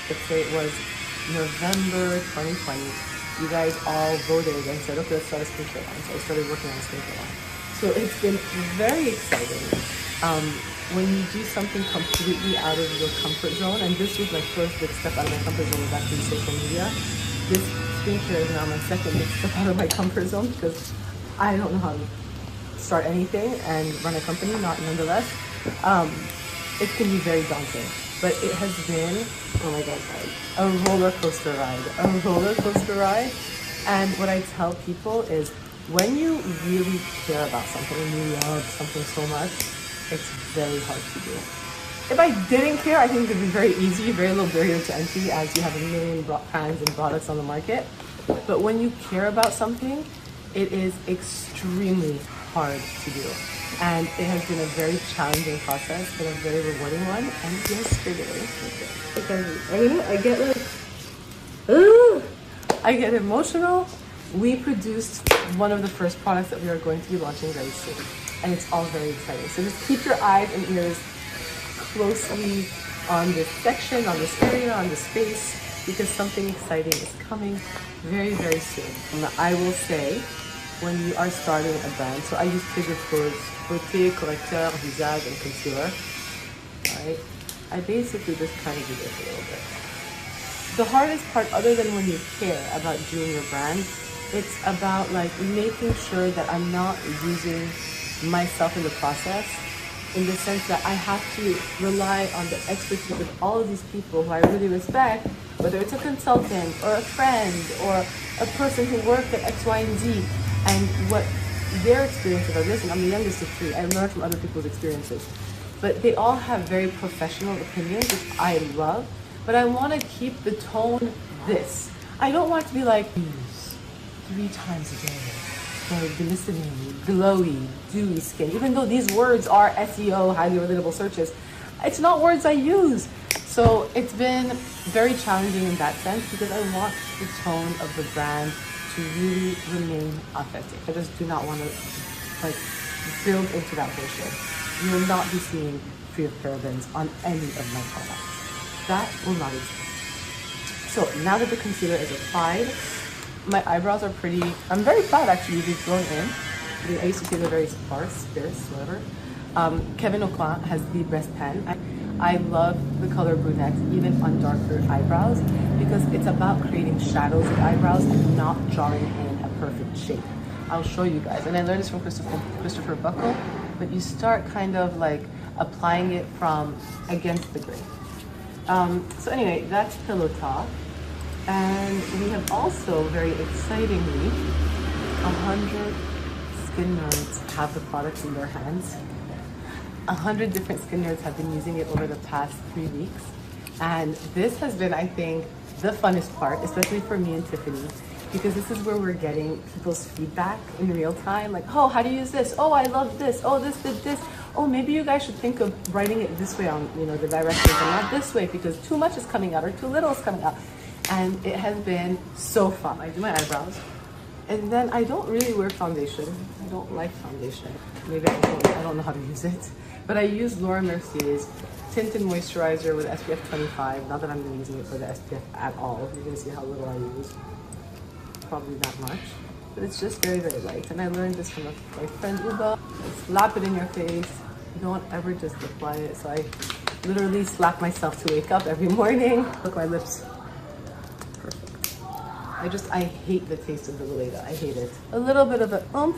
let's say it was November 2020, you guys all voted and said, okay, let's start a skincare line. So I started working on a skincare line. So it's been very exciting. When you do something completely out of your comfort zone, and this was my first big step out of my comfort zone, was actually social media. This skincare is now my second big step out of my comfort zone because I don't know how to start anything and run a company, not nonetheless. It can be very daunting, but it has been, oh my God, guys, a roller coaster ride. And what I tell people is when you really care about something and you love something so much, it's very hard to do. If I didn't care, I think it would be very easy, very low barrier to entry as you have a million brands and products on the market. But when you care about something, it is extremely hard to do. And it has been a very challenging process, but a very rewarding one. And yesterday, I get emotional. We produced one of the first products that we are going to be launching very soon. And it's all very exciting. So just keep your eyes and ears closely on this section, on this area, on this space, because something exciting is coming very, very soon. And I will say, when you are starting a brand, so I use Trigger Foods, Beauté, Correcteur, Visage, and Concealer. Alright? I basically just kind of do this a little bit. The hardest part, other than when you care about doing your brand, it's about like making sure that I'm not losing myself in the process, in the sense that I have to rely on the expertise of all of these people who I really respect, whether it's a consultant or a friend or a person who worked at X, Y, and Z, and what their experiences are. Listen, I'm the youngest of three. I learned from other people's experiences. But they all have very professional opinions, which I love, but I want to keep the tone this. I don't want it to be like, use 3 times a day for glistening, glowy, dewy skin. Even though these words are SEO, highly relatable searches, it's not words I use. So it's been very challenging in that sense because I want the tone of the brand to really remain authentic. I just do not want to like build into that bullshit. You will not be seeing free of parabens on any of my products. That will not exist. So now that the concealer is applied, my eyebrows are pretty, I'm very proud actually, they've grown in. I used to say they're very sparse, whatever. Kevin Aucoin has the best pen. I love the color brunette, even on darker eyebrows, because it's about creating shadows of eyebrows and not drawing in a perfect shape. I'll show you guys. And I learned this from Christopher Buckle, but you start kind of like applying it from against the grain. So anyway, that's Pillow Talk. And we have also, very excitingly, 100 skin nerds have the products in their hands. 100 different skin nerds have been using it over the past 3 weeks. And this has been, I think, the funnest part, especially for me and Tiffany, because this is where we're getting people's feedback in real time. Like, oh, how do you use this? Oh, I love this. Oh, this did this. Oh, maybe you guys should think of writing it this way on, you know, the directions and not this way because too much is coming out or too little is coming out. And it has been so fun. I do my eyebrows. And then I don't really wear foundation. I don't like foundation. Maybe I don't know how to use it. But I use Laura Mercier's Tint and Moisturizer with SPF 25. Not that I'm going to be using it for the SPF at all. You're going to see how little I use. Probably not much. But it's just very, very light. And I learned this from my friend Uba. Slap it in your face. Don't ever just apply it. So I literally slap myself to wake up every morning. Look, my lips. I hate the taste of the Weleda. I hate it. A little bit of an oomph.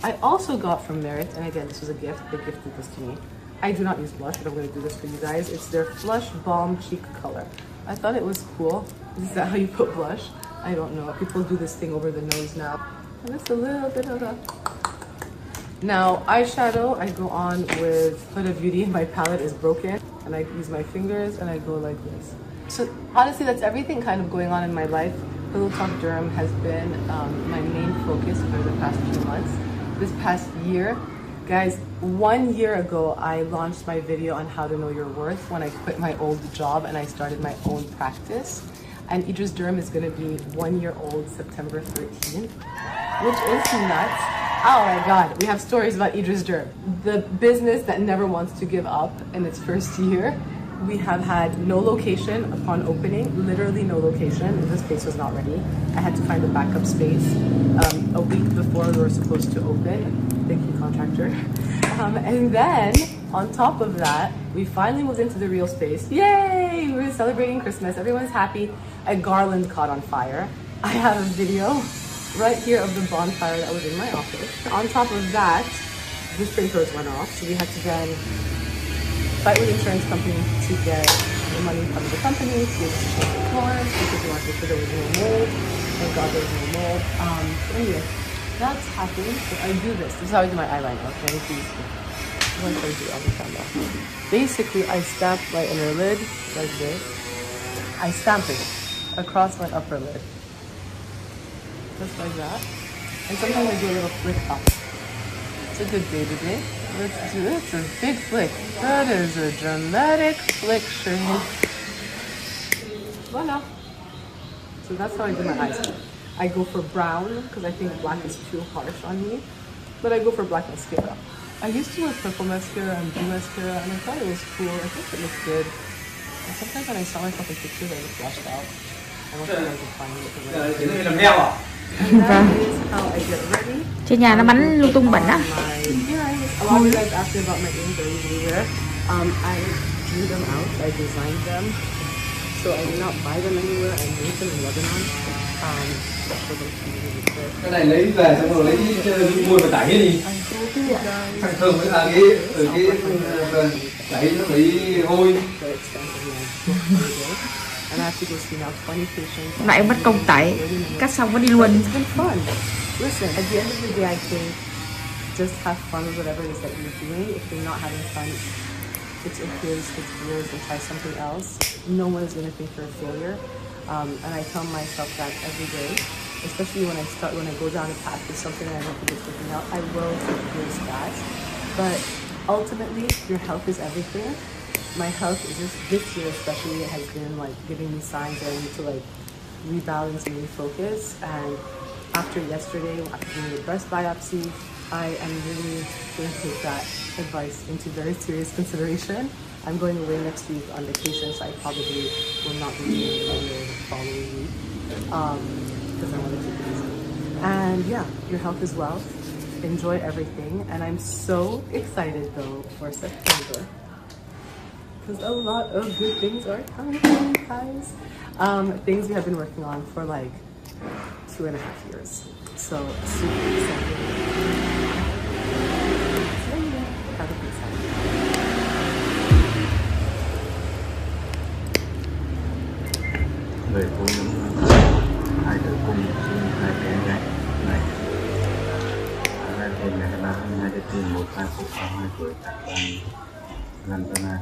I also got from Merit, and again, this was a gift. They gifted this to me. I do not use blush, but I'm going to do this for you guys. It's their Flush Balm Cheek Color. I thought it was cool. Is that how you put blush? I don't know. People do this thing over the nose now. And it's a little bit of a... Now, eyeshadow, I go on with Huda Beauty. My palette is broken, and I use my fingers, and I go like this. So honestly, that's everything kind of going on in my life. Pillow Talk Derm has been my main focus for the past few months. This past year, guys, 1 year ago, I launched my video on how to know your worth when I quit my old job and I started my own practice. And Idris Derm is gonna be 1 year old September 13th, which is nuts. Oh my God, we have stories about Idris Derm, the business that never wants to give up in its first year. we have had no location upon opening, literally no location. This space was not ready. I had to find a backup space. A week before we were supposed to open. Thank you, contractor. And then on top of that, we finally moved into the real space. Yay! We were celebrating Christmas. Everyone's happy. A garland caught on fire. I have a video right here of the bonfire that was in my office. On top of that, the sprinklers went off, so we had to then fight with the insurance company to get the money from the company to be able to change the floors because we wanted to make sure there was no mold. Thank God there was no mold. But anyway, that's happening. So I do this. This is how I do my eyeliner. Okay, please. What I do all the time now. Basically, I stamp my inner lid like this. I stamp it across my upper lid. Just like that. And sometimes I do a little flick up. It's a good day today. Let's do this. It's a big flick. That is a dramatic flick, Shirley. Voila. So that's how I do my eyes. I go for brown because I think black is too harsh on me. But I go for black mascara. I used to wear purple mascara and blue mascara and I thought it was cool. I think it looked good. And sometimes when I saw myself in pictures, I look flashed out. I want to know funny because and that is how I get ready. Trên nhà nó bắn lung tung bẩn á. A lot of you guys asked me about my earrings that I usually wear. I drew them out, I designed them. So I did not buy them anywhere, I made them in Lebanon. For them to be really good. Cái này lấy về xong rồi lấy mua và tải đi. Thằng thường mới là cái tải nó bị hôi. And I have to go see now 20 patients. Lại mất công tải, cắt xong có đi luôn. It's been fun. Listen, at the end of the day, I think just have fun with whatever it is that you're doing. If you're not having fun, it's okay to switch gears and try something else. No one is going to think you're a failure. And I tell myself that every day, especially when I go down a path with something and I don't think it's working out, I will switch gears fast. But ultimately, your health is everything. My health is just this year especially has been like giving me signs that I need to like rebalance and refocus. And after yesterday, after doing the breast biopsy, I am really going to take that advice into very serious consideration. I'm going away next week on vacation, so I probably will not be doing the video the following week because I want to keep it easy. And yeah, your health is wealth. Enjoy everything. And I'm so excited though for September. Because a lot of good things are coming, guys. Things we have been working on for like 2.5 years. So super excited. Have a good time. Về cô hai tử cung hai bé gái này hai thêm này ba hai đứa tìm một hai phụ sau 2 tuổi cả lần thứ hai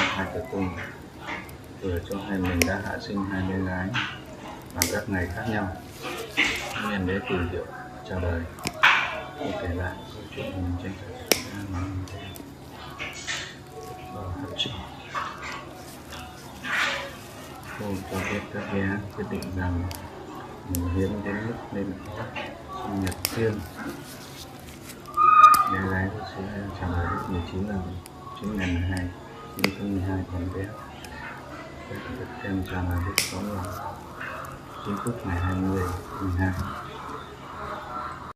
hai tử cung vừa cho hai mình đã hạ sinh 2 bé gái vào các ngày khác nhau. Nguyên đế từ diệu chào đời. Tôi kể lại câu chuyện mình trên thật sự cô cho biết các bé quyết định rằng mình hiếm đến mức nên có sinh nhật riêng. Bé gái có sẽ chào đời lúc 19 lần 9 ngày 12 9 tháng 12 còn bé sẽ được thêm chào đời lúc 6 lần 9 phút ngày 20 12